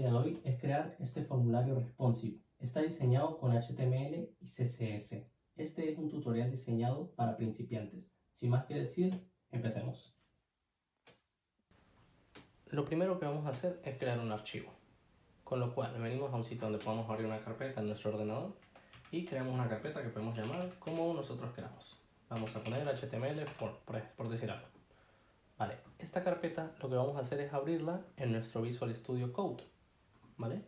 día de hoy es crear este formulario responsive. Está diseñado con HTML y CSS. Este es un tutorial diseñado para principiantes. Sin más que decir, empecemos. Lo primero que vamos a hacer es crear un archivo, con lo cual venimos a un sitio donde podamos abrir una carpeta en nuestro ordenador y creamos una carpeta que podemos llamar como nosotros queramos. Vamos a poner HTML por decir algo. Vale, esta carpeta lo que vamos a hacer es abrirla en nuestro Visual Studio Code. ¿Vale?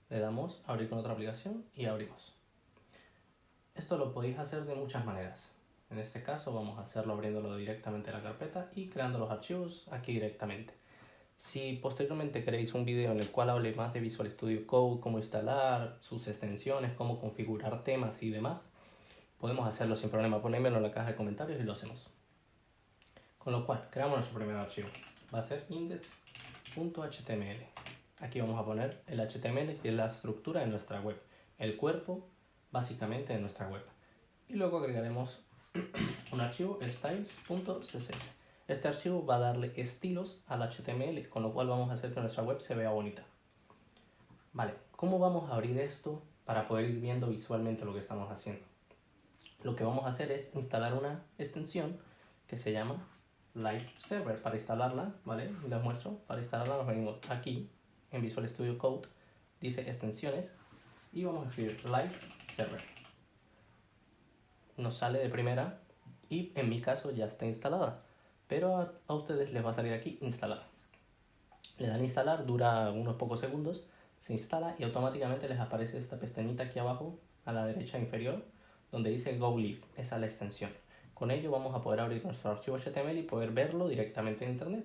Le damos a abrir con otra aplicación y abrimos. Esto lo podéis hacer de muchas maneras. En este caso vamos a hacerlo abriéndolo directamente de la carpeta y creando los archivos aquí directamente. Si posteriormente queréis un video en el cual hable más de Visual Studio Code, cómo instalar sus extensiones, cómo configurar temas y demás, podemos hacerlo sin problema. Ponedmelo en la caja de comentarios y lo hacemos. Con lo cual, creamos nuestro primer archivo. Va a ser index.html. Aquí vamos a poner el HTML, que es la estructura de nuestra web, el cuerpo básicamente de nuestra web. Y luego agregaremos un archivo styles.css. Este archivo va a darle estilos al HTML, con lo cual vamos a hacer que nuestra web se vea bonita. Vale, ¿cómo vamos a abrir esto para poder ir viendo visualmente lo que estamos haciendo? Lo que vamos a hacer es instalar una extensión que se llama Live Server. Para instalarla, ¿vale? Les muestro. Para instalarla nos venimos aquí en Visual Studio Code, dice extensiones y vamos a escribir Live Server. Nos sale de primera y en mi caso ya está instalada, pero a ustedes les va a salir aquí instalar. Le dan a instalar, dura unos pocos segundos, se instala y automáticamente les aparece esta pestañita aquí abajo a la derecha inferior donde dice Go Live. Esa es la extensión. Con ello vamos a poder abrir nuestro archivo HTML y poder verlo directamente en internet.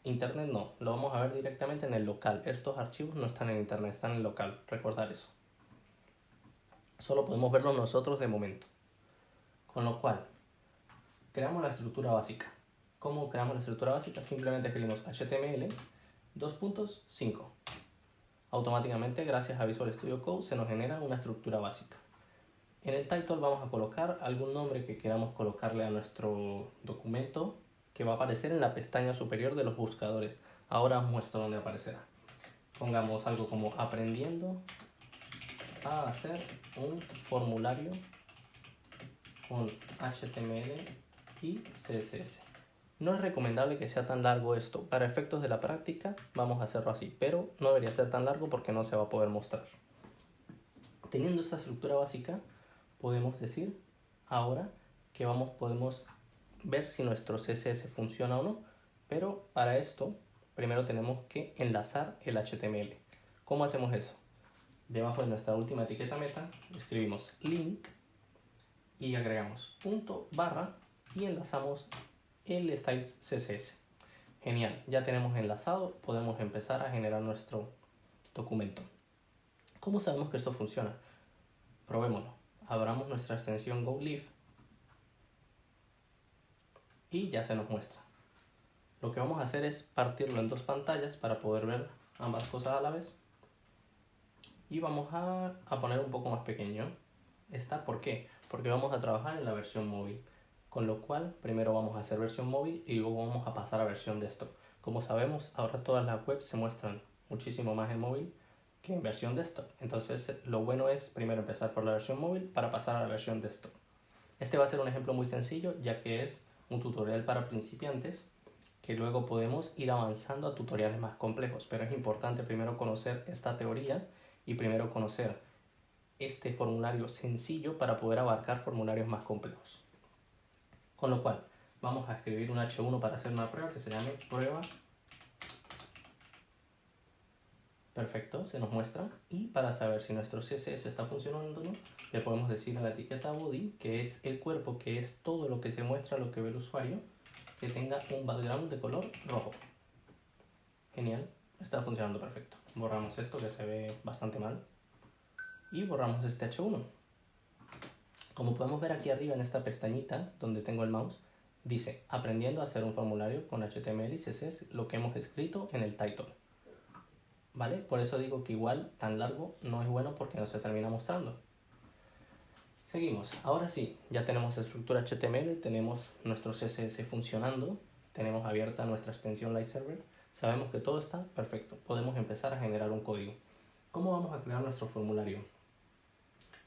Internet no, lo vamos a ver directamente en el local. Estos archivos no están en internet, están en el local, recordar eso. Solo podemos verlo nosotros de momento. Con lo cual, creamos la estructura básica. ¿Cómo creamos la estructura básica? Simplemente escribimos HTML 2.5. Automáticamente, gracias a Visual Studio Code, se nos genera una estructura básica. En el title vamos a colocar algún nombre que queramos colocarle a nuestro documento, que va a aparecer en la pestaña superior de los buscadores. Ahora os muestro dónde aparecerá. Pongamos algo como aprendiendo a hacer un formulario con HTML y CSS. No es recomendable que sea tan largo esto. Para efectos de la práctica vamos a hacerlo así, pero no debería ser tan largo porque no se va a poder mostrar. Teniendo esta estructura básica, podemos decir ahora que podemos ver si nuestro CSS funciona o no, pero para esto primero tenemos que enlazar el HTML. ¿Cómo hacemos eso? Debajo de nuestra última etiqueta meta escribimos link y agregamos punto barra y enlazamos el styles CSS. Genial, ya tenemos enlazado, podemos empezar a generar nuestro documento. ¿Cómo sabemos que esto funciona? Probémoslo. Abramos nuestra extensión Go Live y ya se nos muestra. Lo que vamos a hacer es partirlo en dos pantallas para poder ver ambas cosas a la vez. Y vamos a poner un poco más pequeño. ¿Por qué? Porque vamos a trabajar en la versión móvil. Con lo cual, primero vamos a hacer versión móvil y luego vamos a pasar a versión desktop. Como sabemos, ahora todas las webs se muestran muchísimo más en móvil que en versión desktop. Entonces, lo bueno es primero empezar por la versión móvil para pasar a la versión desktop. Este va a ser un ejemplo muy sencillo, ya que es un tutorial para principiantes, que luego podemos ir avanzando a tutoriales más complejos. Pero es importante primero conocer esta teoría y primero conocer este formulario sencillo para poder abarcar formularios más complejos. Con lo cual, vamos a escribir un H1 para hacer una prueba que se llame prueba. Perfecto, se nos muestra. Y para saber si nuestro CSS está funcionando o no, le podemos decir a la etiqueta body, que es el cuerpo, que es todo lo que se muestra, lo que ve el usuario, que tenga un background de color rojo. Genial, está funcionando perfecto. Borramos esto que se ve bastante mal y borramos este H1. Como podemos ver aquí arriba en esta pestañita donde tengo el mouse, dice aprendiendo a hacer un formulario con HTML y CSS, lo que hemos escrito en el title. ¿Vale? Por eso digo que igual tan largo no es bueno porque no se termina mostrando. Seguimos. Ahora sí, ya tenemos estructura HTML, tenemos nuestro CSS funcionando, tenemos abierta nuestra extensión Live Server. Sabemos que todo está perfecto. Podemos empezar a generar un código. ¿Cómo vamos a crear nuestro formulario?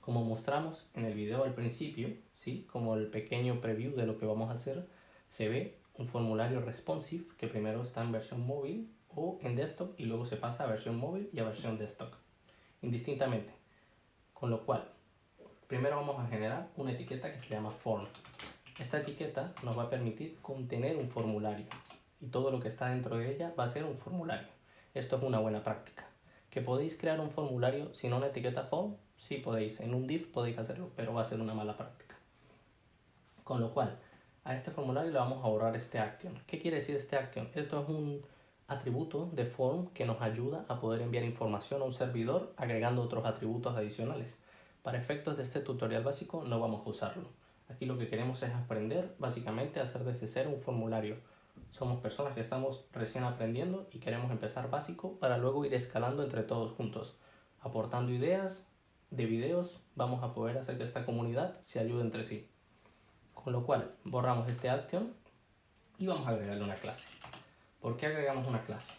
Como mostramos en el video al principio, ¿sí? Como el pequeño preview de lo que vamos a hacer, se ve un formulario responsive que primero está en versión móvil o en desktop y luego se pasa a versión móvil y a versión desktop, indistintamente. Con lo cual, primero vamos a generar una etiqueta que se llama form. Esta etiqueta nos va a permitir contener un formulario y todo lo que está dentro de ella va a ser un formulario. Esto es una buena práctica. ¿Que podéis crear un formulario sin una etiqueta form? Sí podéis, en un div podéis hacerlo, pero va a ser una mala práctica. Con lo cual, a este formulario le vamos a borrar este action. ¿Qué quiere decir este action? Esto es un atributo de form que nos ayuda a poder enviar información a un servidor agregando otros atributos adicionales. Para efectos de este tutorial básico no vamos a usarlo. Aquí lo que queremos es aprender básicamente a hacer desde cero un formulario. Somos personas que estamos recién aprendiendo y queremos empezar básico para luego ir escalando entre todos juntos. Aportando ideas de videos vamos a poder hacer que esta comunidad se ayude entre sí. Con lo cual borramos este action y vamos a agregarle una clase. ¿Por qué agregamos una clase?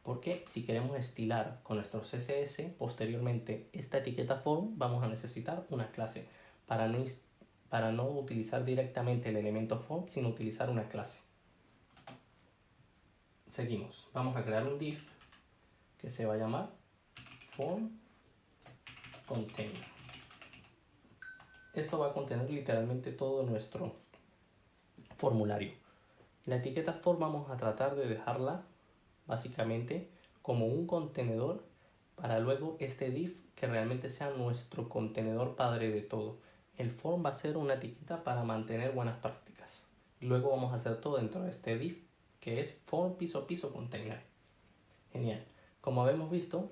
Porque si queremos estilar con nuestro CSS posteriormente esta etiqueta form, vamos a necesitar una clase para no utilizar directamente el elemento form, sino utilizar una clase. Seguimos. Vamos a crear un div que se va a llamar form container. Esto va a contener literalmente todo nuestro formulario. La etiqueta form vamos a tratar de dejarla básicamente como un contenedor para luego este div que realmente sea nuestro contenedor padre de todo. El form va a ser una etiqueta para mantener buenas prácticas. Luego vamos a hacer todo dentro de este div que es form piso container. Genial. Como hemos visto,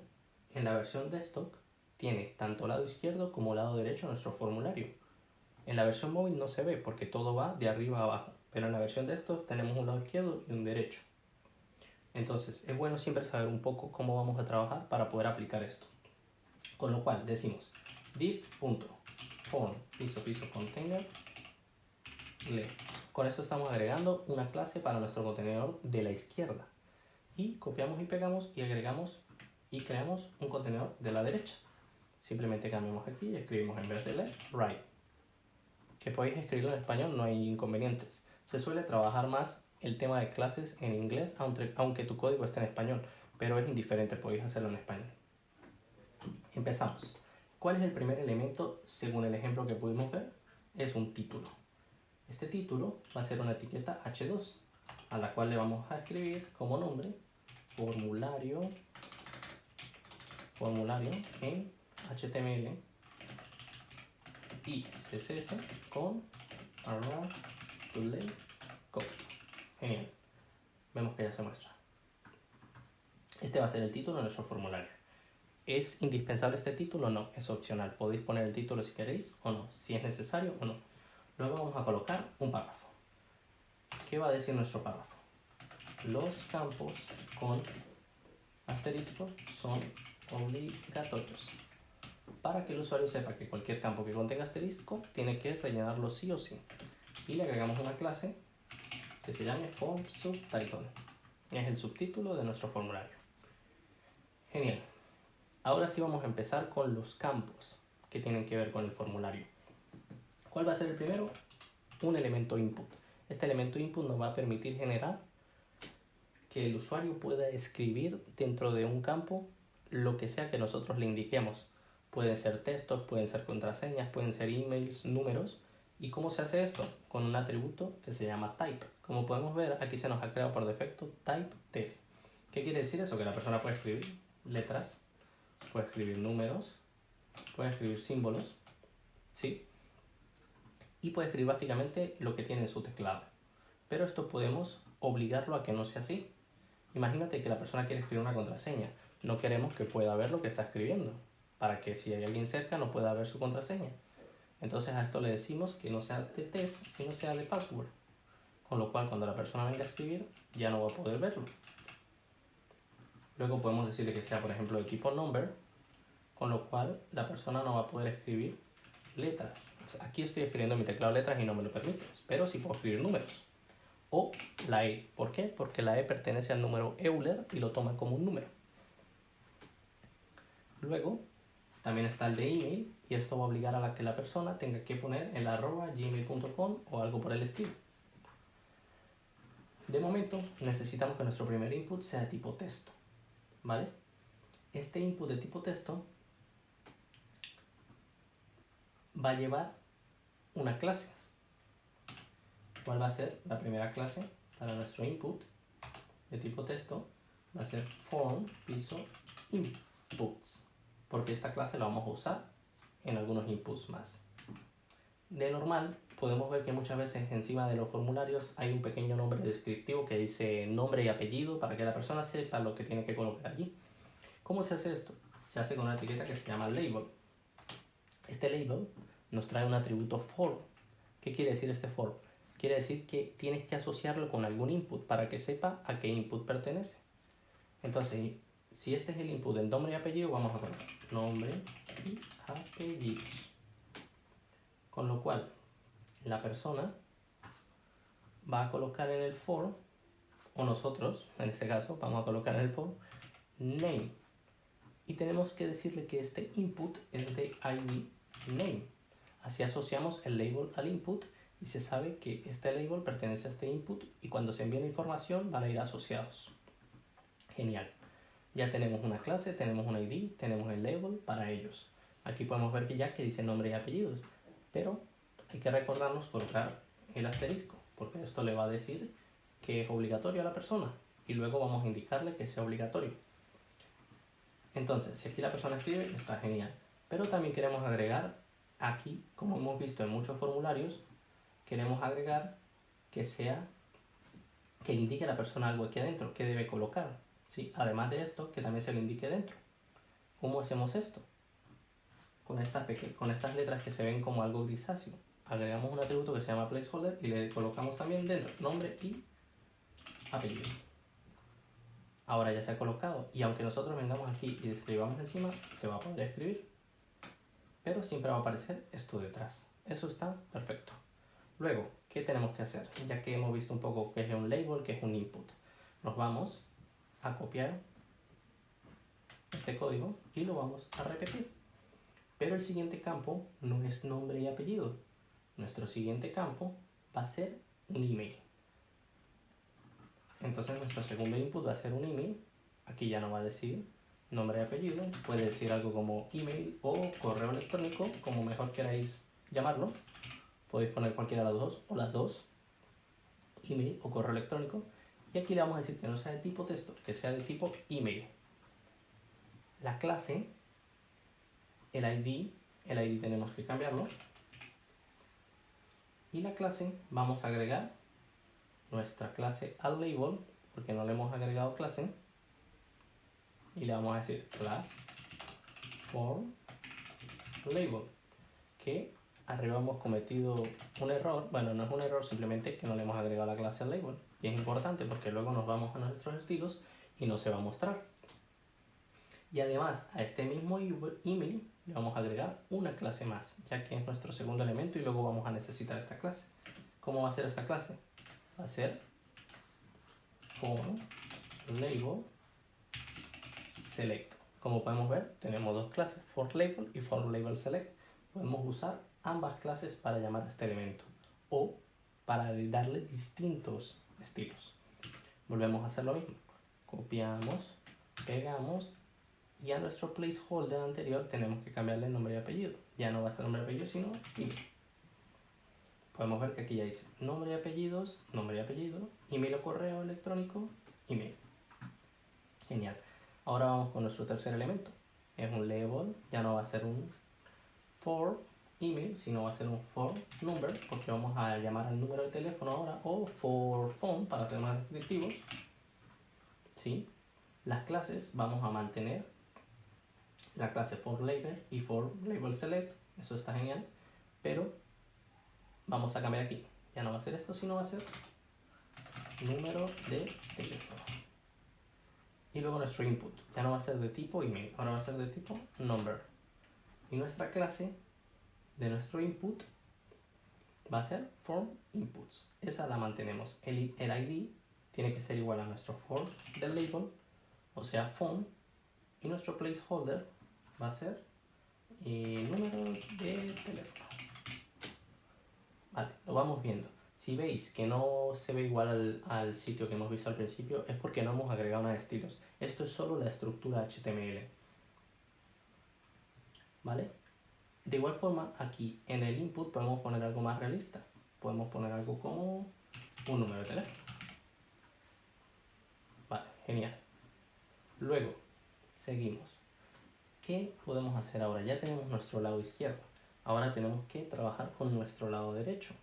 en la versión desktop tiene tanto lado izquierdo como lado derecho nuestro formulario. En la versión móvil no se ve porque todo va de arriba a abajo, pero en la versión desktop tenemos un lado izquierdo y un derecho. Entonces es bueno siempre saber un poco cómo vamos a trabajar para poder aplicar esto. Con lo cual decimos div.form piso container left. Con esto estamos agregando una clase para nuestro contenedor de la izquierda. Y copiamos y pegamos y agregamos y creamos un contenedor de la derecha. Simplemente cambiamos aquí y escribimos en vez de left, right. Que podéis escribirlo en español, no hay inconvenientes. Se suele trabajar más el tema de clases en inglés, aunque tu código esté en español, pero es indiferente, podéis hacerlo en español. Empezamos. ¿Cuál es el primer elemento según el ejemplo que pudimos ver? Es un título. Este título va a ser una etiqueta h2, a la cual le vamos a escribir como nombre formulario en HTML y CSS con code. Genial. Vemos que ya se muestra. Este va a ser el título de nuestro formulario. ¿Es indispensable este título? No, es opcional. Podéis poner el título si queréis o no, si es necesario o no. Luego vamos a colocar un párrafo. ¿Qué va a decir nuestro párrafo? Los campos con asterisco son obligatorios. Para que el usuario sepa que cualquier campo que contenga asterisco tiene que rellenarlo sí o sí. Y le agregamos una clase que se llame formSubtitle. Es el subtítulo de nuestro formulario. Genial. Ahora sí vamos a empezar con los campos que tienen que ver con el formulario. ¿Cuál va a ser el primero? Un elemento input. Este elemento input nos va a permitir generar que el usuario pueda escribir dentro de un campo lo que sea que nosotros le indiquemos. Pueden ser textos, pueden ser contraseñas, pueden ser emails, números. ¿Y cómo se hace esto? Con un atributo que se llama type. Como podemos ver, aquí se nos ha creado por defecto type test. ¿Qué quiere decir eso? Que la persona puede escribir letras, puede escribir números, puede escribir símbolos, ¿sí? Y puede escribir básicamente lo que tiene en su teclado. Pero esto podemos obligarlo a que no sea así. Imagínate que la persona quiere escribir una contraseña. No queremos que pueda ver lo que está escribiendo, para que si hay alguien cerca no pueda ver su contraseña. Entonces a esto le decimos que no sea de test, sino sea de password. Con lo cual cuando la persona venga a escribir ya no va a poder verlo. Luego podemos decirle que sea por ejemplo de tipo number, con lo cual la persona no va a poder escribir letras. Aquí estoy escribiendo en mi teclado letras y no me lo permite, pero sí puedo escribir números. o la E. ¿Por qué? Porque la E pertenece al número Euler y lo toma como un número. Luego, también está el de email y esto va a obligar a que la persona tenga que poner el @gmail.com o algo por el estilo. De momento, necesitamos que nuestro primer input sea de tipo texto, ¿vale? Este input de tipo texto va a llevar una clase. ¿Cuál va a ser la primera clase para nuestro input de tipo texto? Va a ser form piso inputs, porque esta clase la vamos a usar en algunos inputs más. De normal, podemos ver que muchas veces encima de los formularios hay un pequeño nombre descriptivo que dice nombre y apellido para que la persona sepa lo que tiene que colocar allí. ¿Cómo se hace esto? Se hace con una etiqueta que se llama label. Este label nos trae un atributo for. ¿Qué quiere decir este for? Quiere decir que tienes que asociarlo con algún input para que sepa a qué input pertenece. Entonces, si este es el input del nombre y apellido, vamos a poner nombre y apellidos. Con lo cual, la persona va a colocar en el for, o nosotros, en este caso, vamos a colocar en el for, name. Y tenemos que decirle que este input es de ID name. Así asociamos el label al input y se sabe que este label pertenece a este input y cuando se envíe la información van a ir asociados. Genial. Ya tenemos una clase, tenemos un ID, tenemos el label para ellos. Aquí podemos ver que ya que dice nombre y apellidos, pero hay que recordarnos colocar el asterisco, porque esto le va a decir que es obligatorio a la persona y luego vamos a indicarle que sea obligatorio. Entonces, si aquí la persona escribe, está genial. Pero también queremos agregar aquí, como hemos visto en muchos formularios, queremos agregar que le indique a la persona algo aquí adentro, que debe colocar. ¿Sí? Además de esto, que también se le indique dentro. ¿Cómo hacemos esto? Con estas letras que se ven como algo grisáceo. Agregamos un atributo que se llama placeholder y le colocamos también dentro nombre y apellido. Ahora ya se ha colocado y aunque nosotros vengamos aquí y escribamos encima, se va a poder escribir. Pero siempre va a aparecer esto detrás. Eso está perfecto. Luego, ¿qué tenemos que hacer? Ya que hemos visto un poco qué es un label, qué es un input. Nos vamos a copiar este código y lo vamos a repetir. Pero el siguiente campo no es nombre y apellido. Nuestro siguiente campo va a ser un email. Entonces nuestro segundo input va a ser un email. Aquí ya no va a decir nombre y apellido. Puede decir algo como email o correo electrónico, como mejor queráis llamarlo. Podéis poner cualquiera de las dos o las dos. Email o correo electrónico. Y aquí le vamos a decir que no sea de tipo texto, que sea de tipo email. La clase, el ID tenemos que cambiarlo. Y la clase vamos a agregar nuestra clase al label, porque no le hemos agregado clase. Y le vamos a decir class form label. Que arriba hemos cometido un error. Bueno, no es un error, simplemente que no le hemos agregado la clase al label. Y es importante porque luego nos vamos a nuestros estilos y no se va a mostrar. Y además a este mismo email le vamos a agregar una clase más, ya que es nuestro segundo elemento y luego vamos a necesitar esta clase. ¿Cómo va a ser esta clase? Va a ser form label select. Como podemos ver, tenemos dos clases, for label y for label select. Podemos usar ambas clases para llamar a este elemento o para darle distintos estilos. Volvemos a hacer lo mismo. Copiamos, pegamos y a nuestro placeholder anterior tenemos que cambiarle el nombre y apellido. Ya no va a ser nombre y apellido, sino email. Podemos ver que aquí ya dice nombre y apellidos, nombre y apellido, email o correo electrónico, email. Genial. Ahora vamos con nuestro tercer elemento. Es un label, ya no va a ser un for email, sino va a ser un for number, porque vamos a llamar al número de teléfono ahora, o for phone, para ser más descriptivos. ¿Sí? Las clases vamos a mantener la clase for label y for label select, eso está genial, pero vamos a cambiar aquí. Ya no va a ser esto, sino va a ser número de teléfono. Y luego nuestro input, ya no va a ser de tipo email, ahora va a ser de tipo number. Y nuestra clase de nuestro input va a ser form inputs. Esa la mantenemos. El ID tiene que ser igual a nuestro form del label, o sea form, y nuestro placeholder va a ser número de teléfono. Vale, lo vamos viendo. Si veis que no se ve igual al sitio que hemos visto al principio, es porque no hemos agregado nada de estilos. Esto es solo la estructura HTML. ¿Vale? De igual forma, aquí en el input podemos poner algo más realista. Podemos poner algo como un número de teléfono. Vale, genial. Luego, seguimos. ¿Qué podemos hacer ahora? Ya tenemos nuestro lado izquierdo. Ahora tenemos que trabajar con nuestro lado derecho.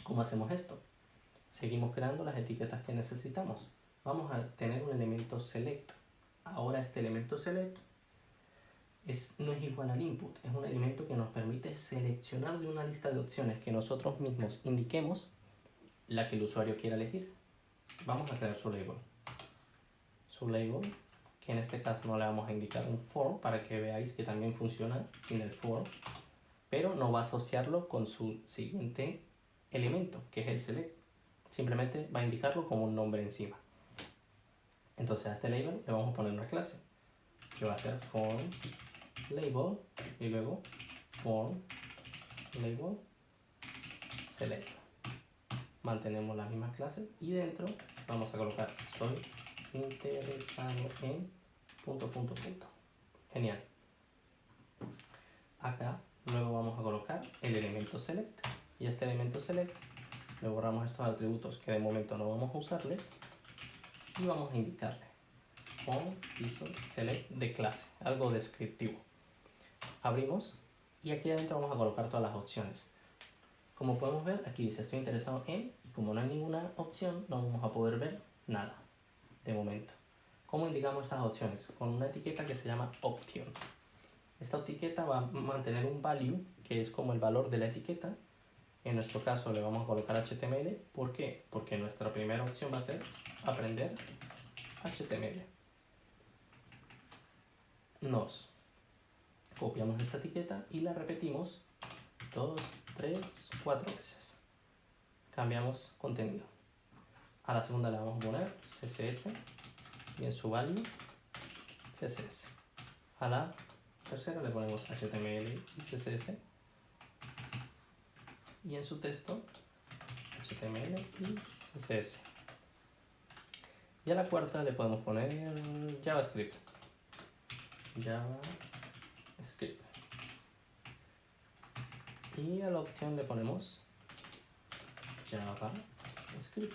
¿Cómo hacemos esto? Seguimos creando las etiquetas que necesitamos. Vamos a tener un elemento select. Ahora este elemento select no es igual al input, es un elemento que nos permite seleccionar de una lista de opciones que nosotros mismos indiquemos la que el usuario quiera elegir. Vamos a crear su label. Su label, que en este caso no le vamos a indicar un for para que veáis que también funciona sin el for, pero no va a asociarlo con su siguiente elemento, que es el select. Simplemente va a indicarlo como un nombre encima. Entonces a este label le vamos a poner una clase que va a ser form label y luego form label select. Mantenemos la misma clase y dentro vamos a colocar estoy interesado en ... Genial. Acá luego vamos a colocar el elemento select y a este elemento select le borramos estos atributos que de momento no vamos a usarles y vamos a indicarle form select de clase, algo descriptivo. Abrimos y aquí adentro vamos a colocar todas las opciones. Como podemos ver, aquí dice estoy interesado en, y como no hay ninguna opción, no vamos a poder ver nada de momento. ¿Cómo indicamos estas opciones? Con una etiqueta que se llama option. Esta etiqueta va a mantener un value, que es como el valor de la etiqueta. En nuestro caso le vamos a colocar HTML. ¿Por qué? Porque nuestra primera opción va a ser aprender HTML. Nos copiamos esta etiqueta y la repetimos 2, 3, 4 veces. Cambiamos contenido. A la segunda le vamos a poner CSS y en su value CSS. A la tercera le ponemos HTML y CSS y en su texto HTML y CSS. Y a la cuarta le podemos poner JavaScript. Y a la opción le ponemos JavaScript.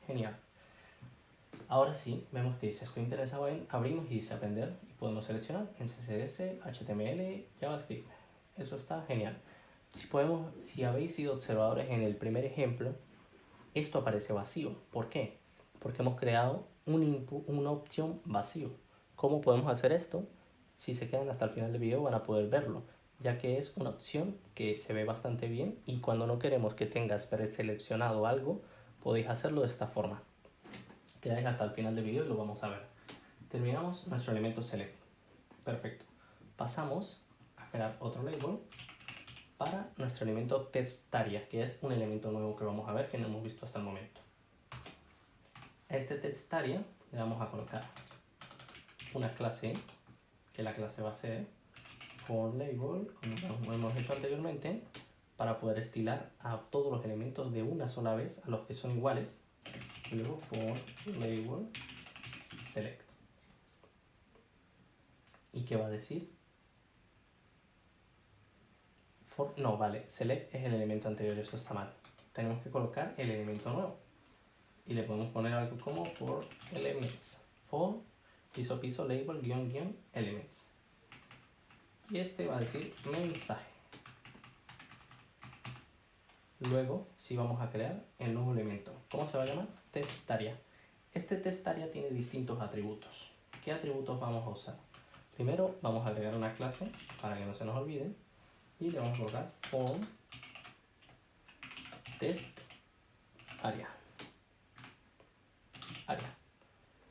Genial. Ahora sí, vemos que dice estoy interesado en, abrimos y dice aprender y podemos seleccionar en CSS, HTML, JavaScript. Eso está genial. Si habéis sido observadores en el primer ejemplo, esto aparece vacío. ¿Por qué? Porque hemos creado un input, una opción vacío. ¿Cómo podemos hacer esto? Si se quedan hasta el final del video van a poder verlo, ya que es una opción que se ve bastante bien y cuando no queremos que tengas preseleccionado algo, podéis hacerlo de esta forma. Quedáis hasta el final del video y lo vamos a ver. Terminamos nuestro elemento select. Perfecto. Pasamos a crear otro label para nuestro elemento textArea, que es un elemento nuevo que vamos a ver que no hemos visto hasta el momento. A este textArea le vamos a colocar una clase, que la clase va a ser formLabel, como hemos hecho anteriormente, para poder estilar a todos los elementos de una sola vez, a los que son iguales. Y luego formLabel select. ¿Y qué va a decir? No, vale, select es el elemento anterior, eso está mal. Tenemos que colocar el elemento nuevo. Y le podemos poner algo como for elements. For piso label elements. Y este va a decir mensaje. Luego, sí vamos a crear el nuevo elemento. ¿Cómo se va a llamar? textArea. Este textArea tiene distintos atributos. ¿Qué atributos vamos a usar? Primero vamos a agregar una clase para que no se nos olvide. Y le vamos a colocar form textArea.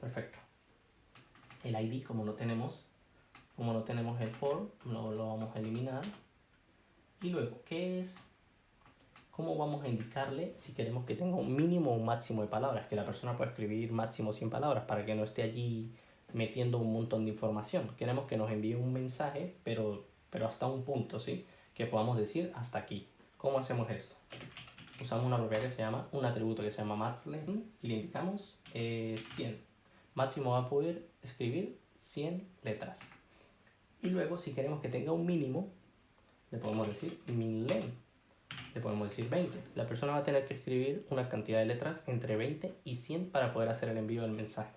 Perfecto. El ID, como no tenemos el for, no lo vamos a eliminar. Y luego, ¿cómo vamos a indicarle si queremos que tenga un mínimo o un máximo de palabras? Que la persona pueda escribir máximo 100 palabras para que no esté allí metiendo un montón de información. Queremos que nos envíe un mensaje, pero hasta un punto, ¿sí? Que podamos decir hasta aquí. ¿Cómo hacemos esto? Usamos una propiedad que se llama, un atributo que se llama maxLength y le indicamos 100. Máximo va a poder escribir 100 letras. Y luego, si queremos que tenga un mínimo, le podemos decir minLength. Le podemos decir 20. La persona va a tener que escribir una cantidad de letras entre 20 y 100 para poder hacer el envío del mensaje.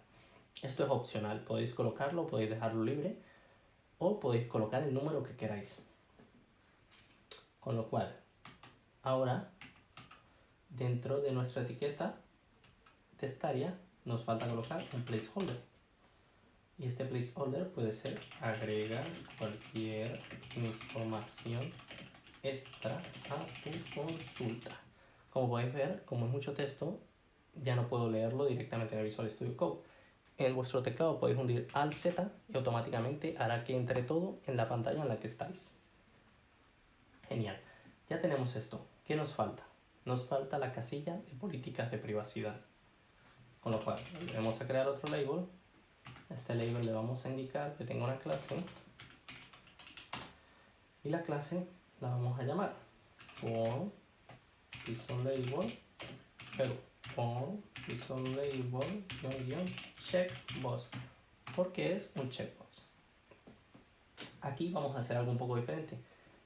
Esto es opcional. Podéis colocarlo, podéis dejarlo libre o podéis colocar el número que queráis. Con lo cual, ahora, dentro de nuestra etiqueta testaria, nos falta colocar un placeholder. Y este placeholder puede ser agregar cualquier información extra a tu consulta. Como podéis ver, como es mucho texto, ya no puedo leerlo directamente en el Visual Studio Code. En vuestro teclado podéis hundir Alt Z y automáticamente hará que entre todo en la pantalla en la que estáis. Genial. Ya tenemos esto. ¿Qué nos falta? Nos falta la casilla de políticas de privacidad. Con lo cual, vamos a crear otro label. A este label le vamos a indicar que tenga una clase. Y la clase la vamos a llamar form label, pero form label checkbox, porque es un checkbox. Aquí vamos a hacer algo un poco diferente.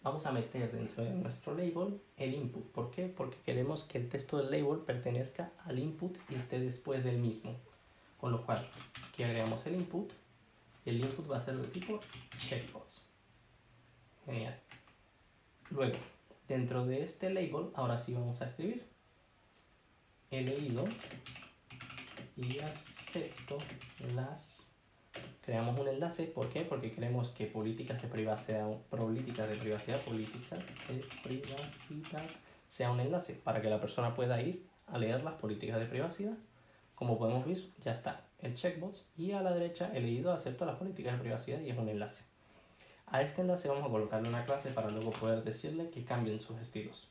Vamos a meter dentro de nuestro label el input. ¿Por qué? Porque queremos que el texto del label pertenezca al input y esté después del mismo. Con lo cual, aquí agregamos el input. El input va a ser de tipo checkbox. Genial. Luego, dentro de este label, ahora sí vamos a escribir. He leído y acepto las... Creamos un enlace. ¿Por qué? Porque queremos que políticas de privacidad sea un enlace para que la persona pueda ir a leer las políticas de privacidad. Como podemos ver, ya está el checkbox y a la derecha he leído, acepto las políticas de privacidad y es un enlace. A este enlace vamos a colocarle una clase para luego poder decirle que cambien sus estilos.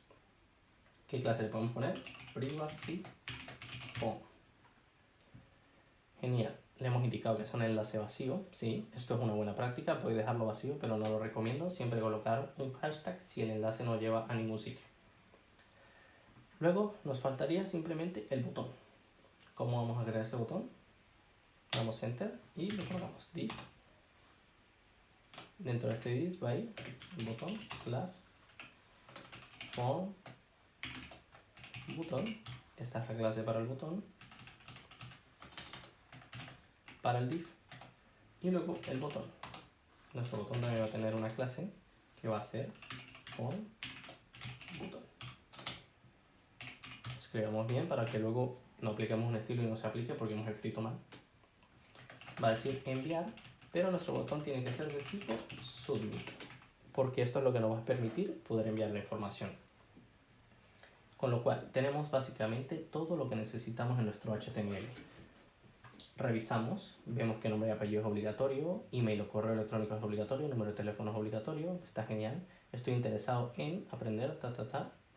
¿Qué clase le podemos poner? Privacy form. Genial. Le hemos indicado que es un enlace vacío. Sí, esto es una buena práctica. Podéis dejarlo vacío, pero no lo recomiendo. Siempre colocar un hashtag si el enlace no lleva a ningún sitio. Luego nos faltaría simplemente el botón. ¿Cómo vamos a crear este botón? Damos enter y le colocamos div. Dentro de este div va a ir el botón class form botón. Esta es la clase para el botón. Para el div. Y luego el botón. Nuestro botón también va a tener una clase que va a ser form botón. Escribamos bien para que luego no apliquemos un estilo y no se aplique porque hemos escrito mal. Va a decir enviar, pero nuestro botón tiene que ser de tipo submit, porque esto es lo que nos va a permitir poder enviar la información. Con lo cual, tenemos básicamente todo lo que necesitamos en nuestro HTML. Revisamos, vemos que nombre y apellido es obligatorio, email o correo electrónico es obligatorio, número de teléfono es obligatorio, está genial. Estoy interesado en aprender,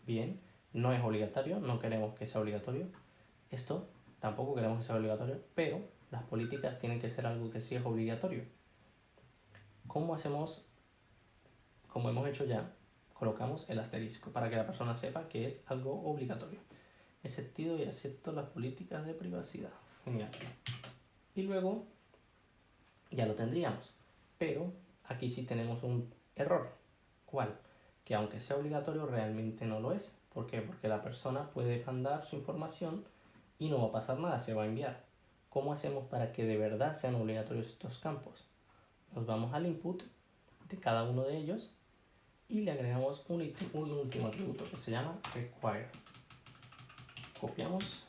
bien, no es obligatorio, no queremos que sea obligatorio. Esto tampoco queremos que sea obligatorio, pero las políticas tienen que ser algo que sí es obligatorio. ¿Cómo hacemos? Como hemos hecho ya, colocamos el asterisco para que la persona sepa que es algo obligatorio. Exceptido y acepto las políticas de privacidad. Genial. Y luego ya lo tendríamos. Pero aquí sí tenemos un error. ¿Cuál? Que aunque sea obligatorio, realmente no lo es. ¿Por qué? Porque la persona puede mandar su información y no va a pasar nada, se va a enviar. ¿Cómo hacemos para que de verdad sean obligatorios estos campos? Nos vamos al input de cada uno de ellos y le agregamos un último atributo que se llama require. Copiamos,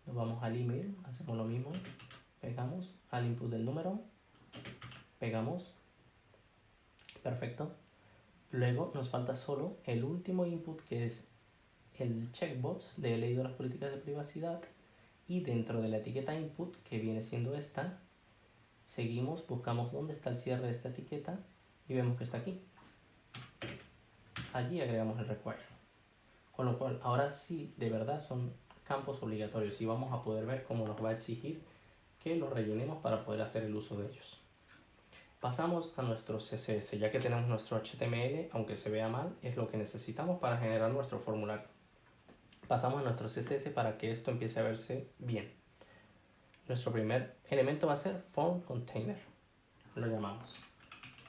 nos vamos al email, hacemos lo mismo, pegamos al input del número, pegamos, perfecto. Luego nos falta solo el último input que es el checkbox de he leído las políticas de privacidad y dentro de la etiqueta input que viene siendo esta, seguimos, buscamos dónde está el cierre de esta etiqueta y vemos que está aquí. allí agregamos el require. Con lo cual, ahora sí, de verdad son campos obligatorios y vamos a poder ver cómo nos va a exigir que los rellenemos para poder hacer el uso de ellos. Pasamos a nuestro CSS, ya que tenemos nuestro HTML, aunque se vea mal, es lo que necesitamos para generar nuestro formulario. Pasamos a nuestro CSS para que esto empiece a verse bien. Nuestro primer elemento va a ser form container. Lo llamamos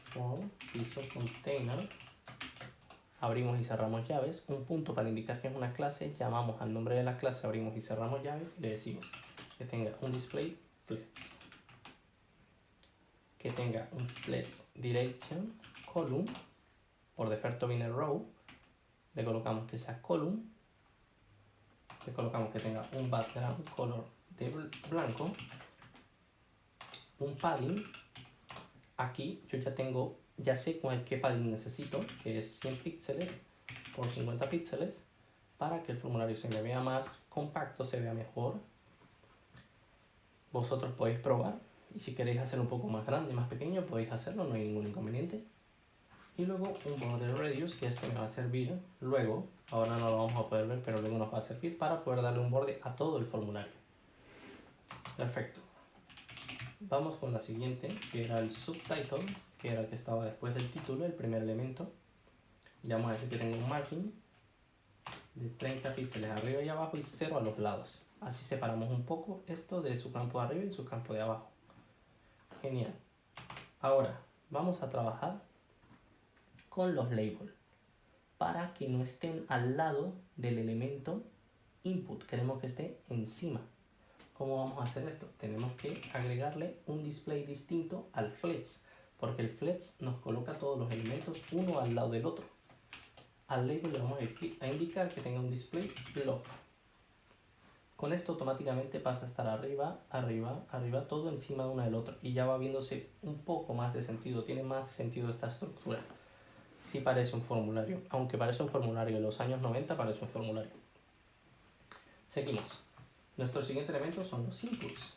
form piso container. Abrimos y cerramos llaves. Un punto para indicar que es una clase. Llamamos al nombre de la clase, abrimos y cerramos llaves y le decimos que tenga un display flex, que tenga un flex direction column. Por defecto viene row. Le colocamos que sea column. Le colocamos que tenga un background color de blanco, un padding. Aquí yo ya sé qué padding necesito, que es 100 píxeles por 50 píxeles, para que el formulario se me vea más compacto, se vea mejor. Vosotros podéis probar, y si queréis hacerlo un poco más grande, más pequeño, podéis hacerlo, no hay ningún inconveniente. Y luego un border radius, que este me va a servir luego, ahora no lo vamos a poder ver, pero luego nos va a servir para poder darle un borde a todo el formulario. Perfecto. Vamos con la siguiente, que era el subtitle, que era el que estaba después del título, el primer elemento. Ya vamos a decir que tengo un margin de 30 píxeles arriba y abajo y 0 a los lados. Así separamos un poco esto de su campo de arriba y su campo de abajo. Genial. Ahora vamos a trabajar con los labels para que no estén al lado del elemento input. Queremos que esté encima. ¿Cómo vamos a hacer esto? Tenemos que agregarle un display distinto al flex, porque el flex nos coloca todos los elementos uno al lado del otro. Al label le vamos a indicar que tenga un display block. Con esto automáticamente pasa a estar arriba, arriba, arriba, todo encima de uno del otro y ya va viéndose un poco más de sentido, tiene más sentido esta estructura. Sí parece un formulario, aunque parece un formulario de los años 90, parece un formulario. Seguimos. Nuestro siguiente elemento son los inputs.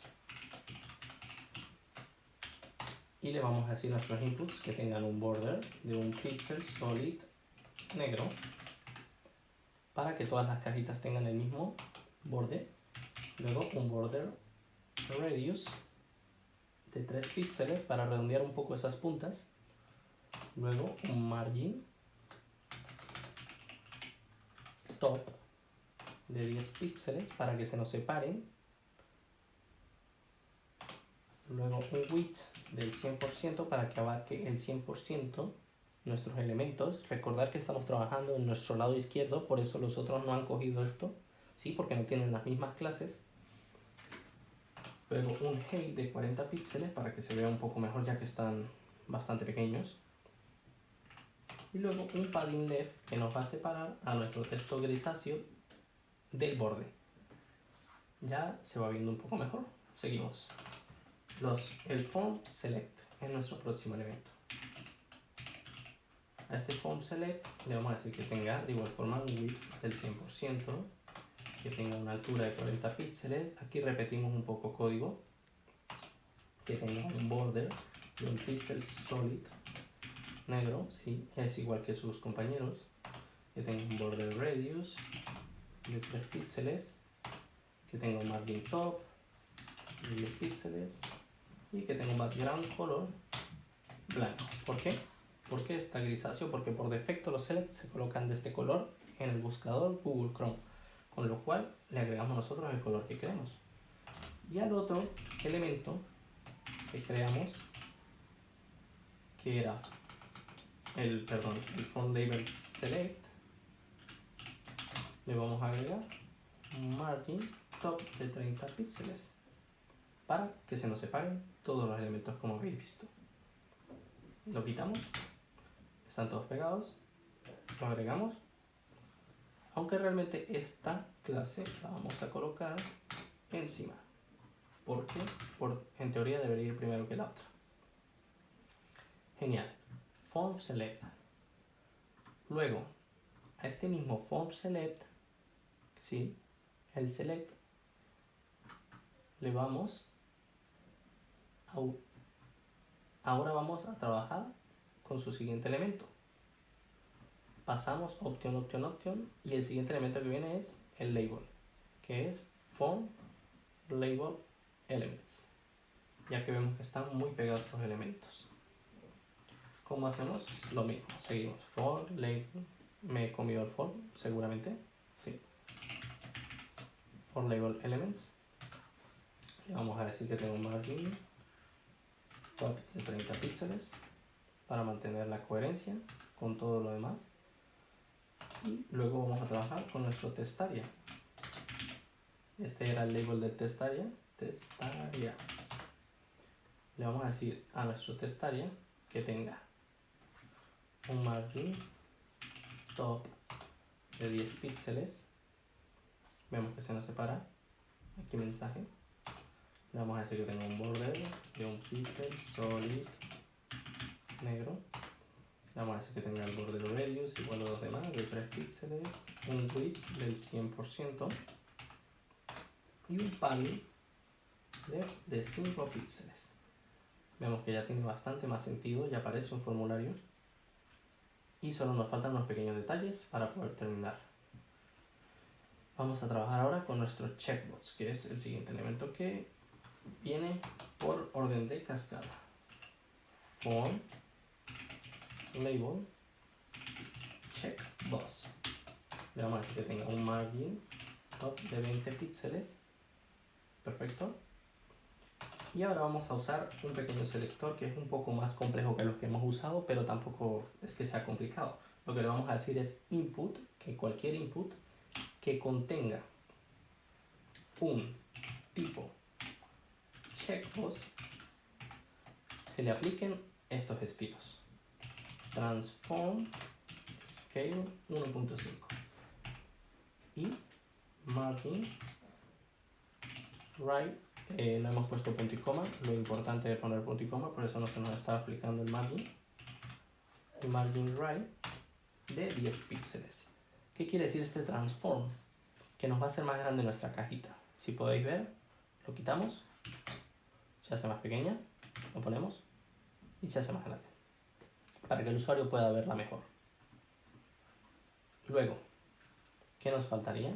Y le vamos a decir a nuestros inputs que tengan un border de un pixel solid negro para que todas las cajitas tengan el mismo borde. Luego un border radius de 3 píxeles para redondear un poco esas puntas. Luego un margin top de 10 píxeles para que se nos separen. Luego un width del 100% para que abarque el 100% nuestros elementos. Recordar que estamos trabajando en nuestro lado izquierdo, por eso los otros no han cogido esto, ¿sí? Porque no tienen las mismas clases. Luego un height de 40 píxeles para que se vea un poco mejor, ya que están bastante pequeños. Y luego un padding left que nos va a separar a nuestro texto grisáceo del borde. Ya se va viendo un poco mejor. Seguimos. El form select es nuestro próximo elemento. A este form select le vamos a decir que tenga de igual forma un width del 100%, que tenga una altura de 40 píxeles. Aquí repetimos un poco código, que tenga un border de un pixel solid negro, sí, es igual que sus compañeros, que tenga un border radius de 3 píxeles, que tenga un margin top de 10 píxeles y que tenga un background color blanco. ¿Por qué? ¿Por qué está grisáceo? Porque por defecto los selects se colocan de este color en el buscador Google Chrome, con lo cual le agregamos nosotros el color que queremos. Y al otro elemento que creamos, que era el form label select, le vamos a agregar un margin top de 30 píxeles para que se nos separen todos los elementos como habéis visto. Lo quitamos, están todos pegados, lo agregamos, aunque realmente esta clase la vamos a colocar encima, porque en teoría debería ir primero que la otra. Genial. Form select. Luego, a este mismo form select, ¿sí? El select le vamos ahora vamos a trabajar con su siguiente elemento. pasamos option y el siguiente elemento que viene es el label, que es font label elements, ya que vemos que están muy pegados los elementos. ¿Cómo hacemos? Lo mismo, seguimos font label, me he comido el font seguramente, sí, font label elements, y vamos a decir que tengo un margin top de 30 píxeles para mantener la coherencia con todo lo demás. Y luego vamos a trabajar con nuestro test area. Este era el label del test area. Le vamos a decir a nuestro test area que tenga un margin top de 10 píxeles. Vemos que se nos separa. Aquí mensaje. Le vamos a decir que tenga un border de 1 píxel solid negro. Le vamos a decir que tenga el border radius igual a los demás de 3 píxeles, un width del 100% y un padding de 5 píxeles. Vemos que ya tiene bastante más sentido, ya aparece un formulario y solo nos faltan unos pequeños detalles para poder terminar. Vamos a trabajar ahora con nuestro checkbox, que es el siguiente elemento que viene por orden de cascada. Font label checkbox. Le vamos a decir que tenga un margin top de 20 píxeles. Perfecto. Y ahora vamos a usar un pequeño selector que es un poco más complejo que los que hemos usado, pero tampoco es que sea complicado. Lo que le vamos a decir es input, que cualquier input que contenga un tipo checkbox se le apliquen estos estilos: transform scale 1.5 y margin right. No hemos puesto punto y coma, lo importante es poner punto y coma, por eso no se nos está aplicando el margin. Y margin right de 10 píxeles. ¿Qué quiere decir este transform? Que nos va a hacer más grande nuestra cajita. Si podéis ver, lo quitamos, se hace más pequeña, lo ponemos y se hace más grande, para que el usuario pueda verla mejor. Luego, ¿qué nos faltaría?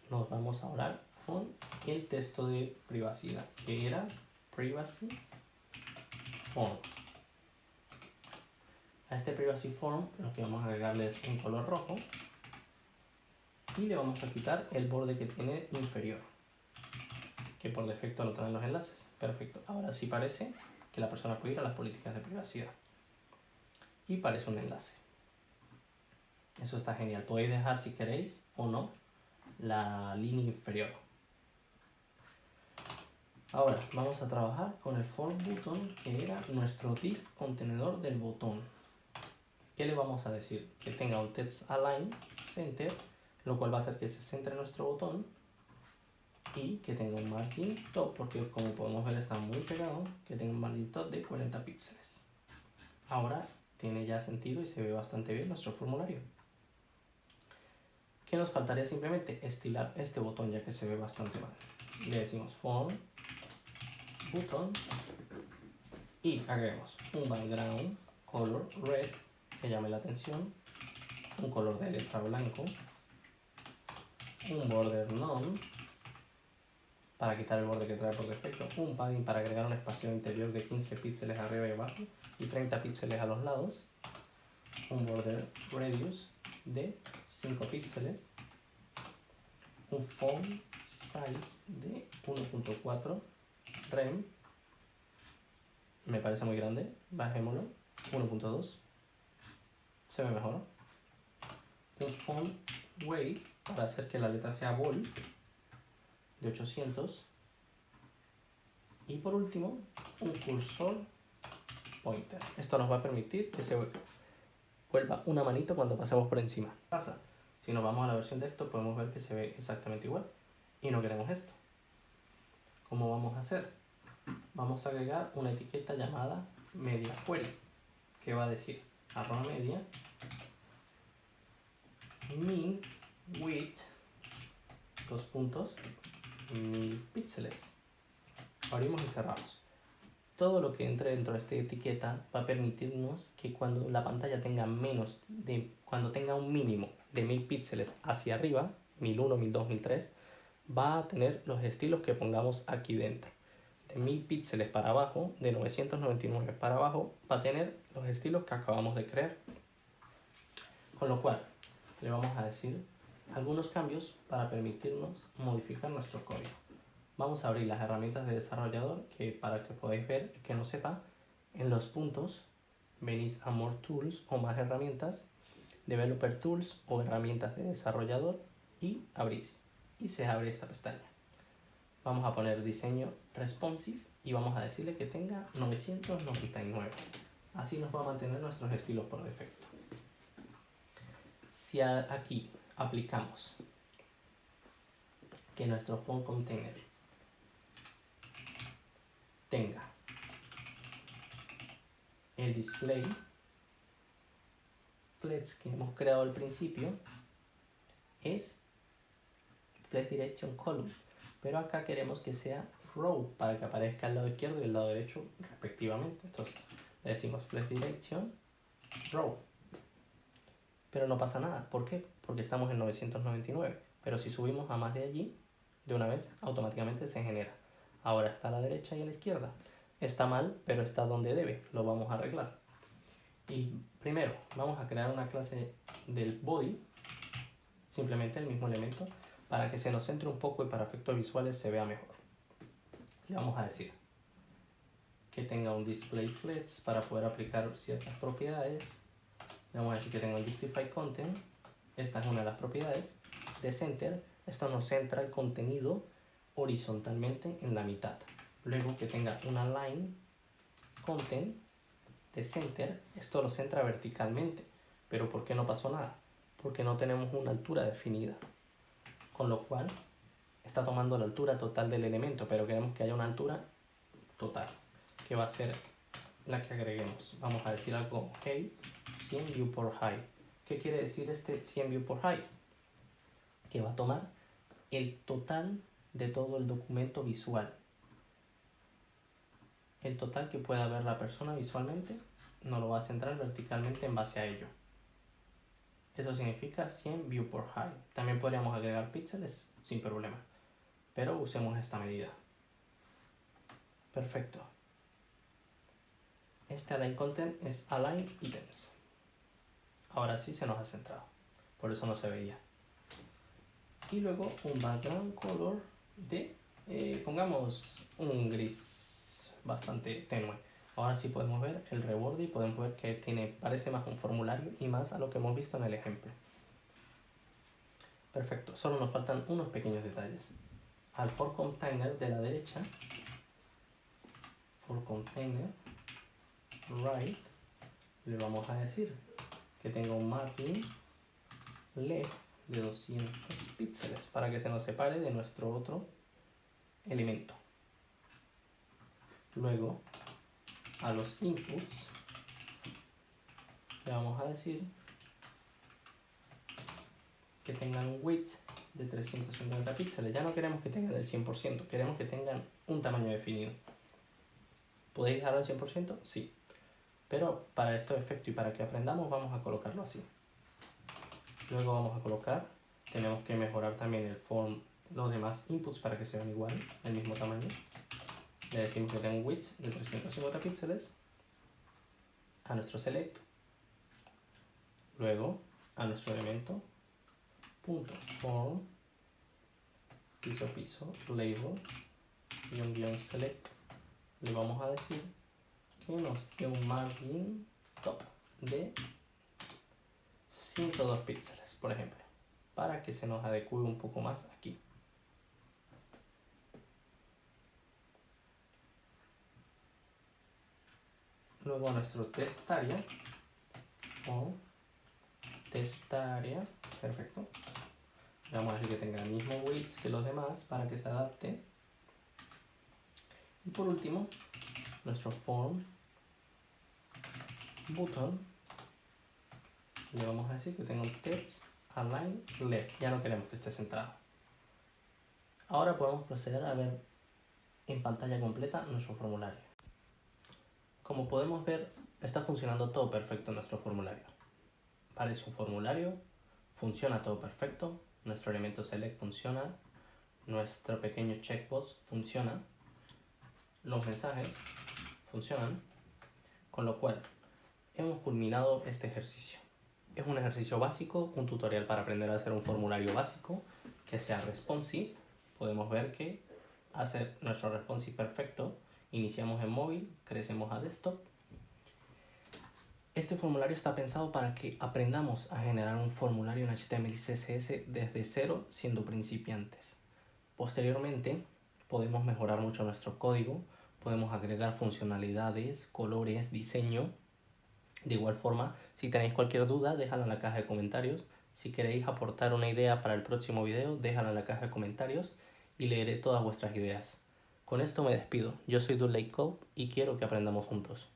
Nos vamos ahora con el texto de privacidad, que era privacy form. A este privacy form lo que vamos a agregarle es un color rojo y le vamos a quitar el borde que tiene inferior, que por defecto lo traen los enlaces. Perfecto, ahora sí parece que la persona puede ir a las políticas de privacidad y parece un enlace. Eso está genial. Podéis dejar, si queréis o no, la línea inferior. Ahora vamos a trabajar con el form button, que era nuestro div contenedor del botón. ¿Qué le vamos a decir? Que tenga un text align center, lo cual va a hacer que se centre nuestro botón, y que tenga un margin top, porque como podemos ver está muy pegado, que tenga un margin top de 40 píxeles. Ahora tiene ya sentido y se ve bastante bien nuestro formulario. ¿Qué nos faltaría? Simplemente estilar este botón, ya que se ve bastante mal. Le decimos font button y agregamos un background color red que llame la atención, un color de letra blanco, un border none para quitar el borde que trae por defecto, un padding para agregar un espacio interior de 15 píxeles arriba y abajo y 30 píxeles a los lados, un border radius de 5 píxeles, un font size de 1.4 rem, me parece muy grande, bajémoslo, 1.2, se ve mejor, un font weight para hacer que la letra sea bold de 800 y por último un cursor pointer. Esto nos va a permitir que se vuelva una manito cuando pasemos por encima. ¿Qué pasa? Si nos vamos a la versión de esto podemos ver que se ve exactamente igual y no queremos esto. ¿Cómo vamos a hacer? Vamos a agregar una etiqueta llamada media query, que va a decir @media min width 1000 píxeles. Abrimos y cerramos. Todo lo que entre dentro de esta etiqueta va a permitirnos que cuando la pantalla tenga cuando tenga un mínimo de 1000 píxeles hacia arriba, 1001, 1002, 1003, va a tener los estilos que pongamos aquí dentro. De 1000 píxeles para abajo, de 999 para abajo, va a tener los estilos que acabamos de crear. Con lo cual, le vamos a decir algunos cambios para permitirnos modificar nuestro código. Vamos a abrir las herramientas de desarrollador, que para que podáis ver, el que no sepa, en los puntos venís a More Tools o más herramientas, Developer Tools o herramientas de desarrollador y abrís. Y se abre esta pestaña. Vamos a poner diseño responsive y vamos a decirle que tenga 999. Así nos va a mantener nuestros estilos por defecto. Si aquí aplicamos que nuestro font container tenga el display flex que hemos creado al principio, es flex direction column, pero acá queremos que sea row para que aparezca al lado izquierdo y al lado derecho respectivamente. Entonces le decimos flex direction row, pero no pasa nada. ¿Por qué? Porque estamos en 999, pero si subimos a más de allí, de una vez automáticamente se genera. Ahora está a la derecha y a la izquierda. Está mal, pero está donde debe. Lo vamos a arreglar. Y primero vamos a crear una clase del body, simplemente el mismo elemento, para que se nos centre un poco y para efectos visuales se vea mejor. Le vamos a decir que tenga un display flex para poder aplicar ciertas propiedades. Le vamos a decir que tenga un justify content. Esta es una de las propiedades. De center, esto nos centra el contenido horizontalmente en la mitad. Luego que tenga una line content de center, esto lo centra verticalmente. Pero ¿por qué no pasó nada? Porque no tenemos una altura definida. Con lo cual está tomando la altura total del elemento, pero queremos que haya una altura total, que va a ser la que agreguemos. Vamos a decir algo, hey, 100 view por height. ¿Qué quiere decir este 100 view por height? Que va a tomar el total de todo el documento visual. El total que pueda ver la persona visualmente nos lo va a centrar verticalmente en base a ello. Eso significa 100 view por height. También podríamos agregar píxeles sin problema, pero usemos esta medida. Perfecto. Este align content es align items. Ahora sí se nos ha centrado, por eso no se veía. Y luego un background color de, pongamos un gris bastante tenue. Ahora sí podemos ver el reborde y podemos ver que parece más un formulario y más a lo que hemos visto en el ejemplo. Perfecto, solo nos faltan unos pequeños detalles. Al for container de la derecha, for container right, le vamos a decir que tenga un margin left de 200 píxeles para que se nos separe de nuestro otro elemento. Luego, a los inputs le vamos a decir que tengan un width de 350 píxeles. Ya no queremos que tengan el 100%, queremos que tengan un tamaño definido. ¿Podéis dejarlo al 100%? Sí. Pero para estos efectos y para que aprendamos vamos a colocarlo así. Luego vamos a colocar, tenemos que mejorar también el form, los demás inputs para que sean igual, del mismo tamaño. Le decimos que tenga un width de 350 píxeles a nuestro select. Luego a nuestro elemento punto form piso label select le vamos a decir que nos dé un margin top de 102 píxeles, por ejemplo, para que se nos adecue un poco más aquí. Luego a nuestro test area o test area, perfecto. Le vamos a decir que tenga el mismo width que los demás para que se adapte. Y por último, nuestro form button, le vamos a decir que tenga un text align left. Ya no queremos que esté centrado. Ahora podemos proceder a ver en pantalla completa nuestro formulario. Como podemos ver, está funcionando todo perfecto en nuestro formulario. Parece un formulario, funciona todo perfecto, nuestro elemento select funciona, nuestro pequeño checkbox funciona, los mensajes funcionan, con lo cual hemos culminado este ejercicio. Es un ejercicio básico, un tutorial para aprender a hacer un formulario básico que sea responsive. Podemos ver que hacer nuestro responsive perfecto, iniciamos en móvil, crecemos a desktop. Este formulario está pensado para que aprendamos a generar un formulario en HTML y CSS desde cero, siendo principiantes. Posteriormente, podemos mejorar mucho nuestro código, podemos agregar funcionalidades, colores, diseño. De igual forma, si tenéis cualquier duda, déjala en la caja de comentarios. Si queréis aportar una idea para el próximo video, déjala en la caja de comentarios y leeré todas vuestras ideas. Con esto me despido. Yo soy Dudley Code y quiero que aprendamos juntos.